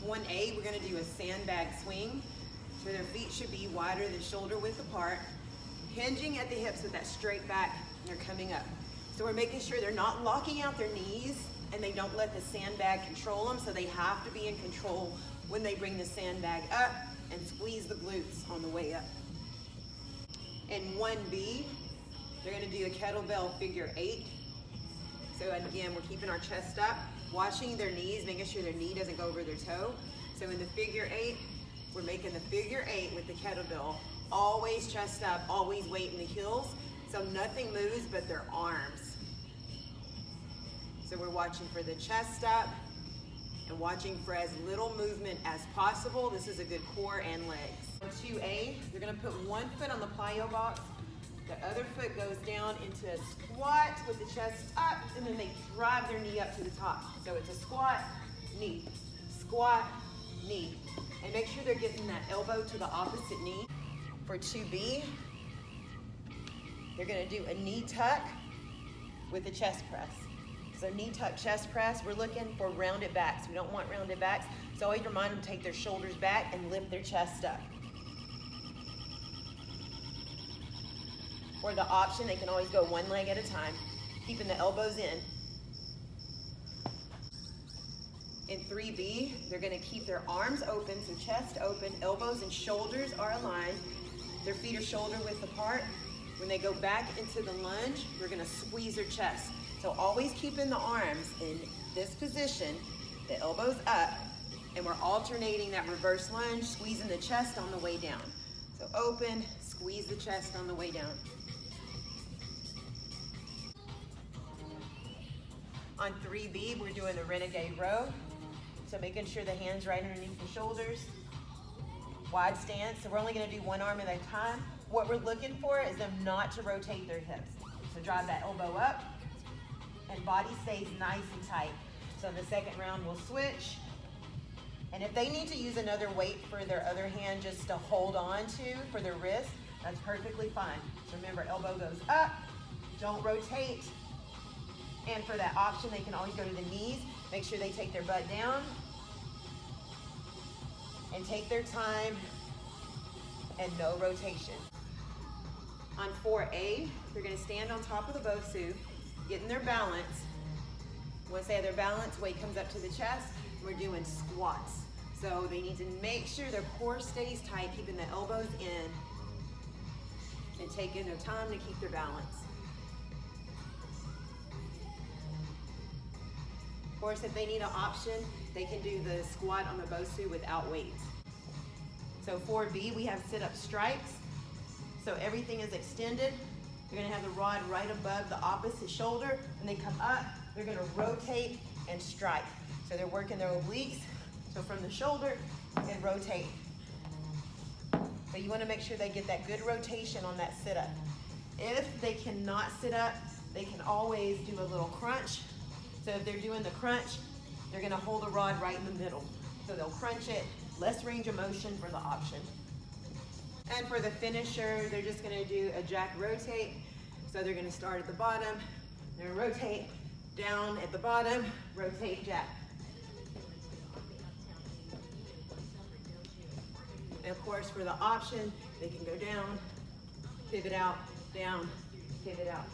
1A, we're gonna do a sandbag swing. So their feet should be wider than shoulder width apart, hinging at the hips with that straight back, and they're coming up. So we're making sure they're not locking out their knees and they don't let the sandbag control them, so they have to be in control when they bring the sandbag up and squeeze the glutes on the way up. In 1B, they're gonna do a kettlebell figure 8. So again, we're keeping our chest up, watching their knees, making sure their knee doesn't go over their toe. So in the figure 8, we're making the figure 8 with the kettlebell. Always chest up, always weight in the heels, so nothing moves but their arms. So we're watching for the chest up and watching for as little movement as possible. This is a good core and legs. 2A, you're gonna put one foot on the plyo box, the other foot goes down into a squat with the chest up, and then they drive their knee up to the top. So it's a squat, knee, squat, knee. And make sure they're getting that elbow to the opposite knee. For 2B, they're gonna do a knee tuck with a chest press. So knee tuck, chest press, we're looking for rounded backs. We don't want rounded backs, so always remind them to take their shoulders back and lift their chest up. Or the option, they can always go one leg at a time, keeping the elbows in. In 3B, they're gonna keep their arms open, so chest open, elbows and shoulders are aligned. Their feet are shoulder width apart. When they go back into the lunge, we're gonna squeeze their chest. So always keeping the arms in this position, the elbows up, and we're alternating that reverse lunge, squeezing the chest on the way down. So open, squeeze the chest on the way down. On 3B, we're doing the renegade row. So making sure the hand's right underneath the shoulders. Wide stance, so we're only gonna do one arm at a time. What we're looking for is them not to rotate their hips. So drive that elbow up, and body stays nice and tight. So in the second round, we'll switch. And if they need to use another weight for their other hand just to hold on to for their wrist, that's perfectly fine. So remember, elbow goes up, don't rotate. And for that option, they can always go to the knees. Make sure they take their butt down and take their time and no rotation. On 4A, they're gonna stand on top of the Bosu, getting their balance. Once they have their balance, weight comes up to the chest, and we're doing squats. So they need to make sure their core stays tight, keeping the elbows in, and taking their time to keep their balance. Of course, if they need an option, they can do the squat on the Bosu without weights. So 4B, we have sit-up strikes. So everything is extended. You're gonna have the rod right above the opposite shoulder. When they come up, they're gonna rotate and strike. So they're working their obliques. So from the shoulder and rotate. So you wanna make sure they get that good rotation on that sit-up. If they cannot sit up, they can always do a little crunch. So if they're doing the crunch, they're gonna hold the rod right in the middle. So they'll crunch it, less range of motion for the option. And for the finisher, they're just gonna do a jack rotate. So they're gonna start at the bottom, they're gonna rotate down at the bottom, rotate jack. And of course, for the option, they can go down, pivot out, down, pivot out.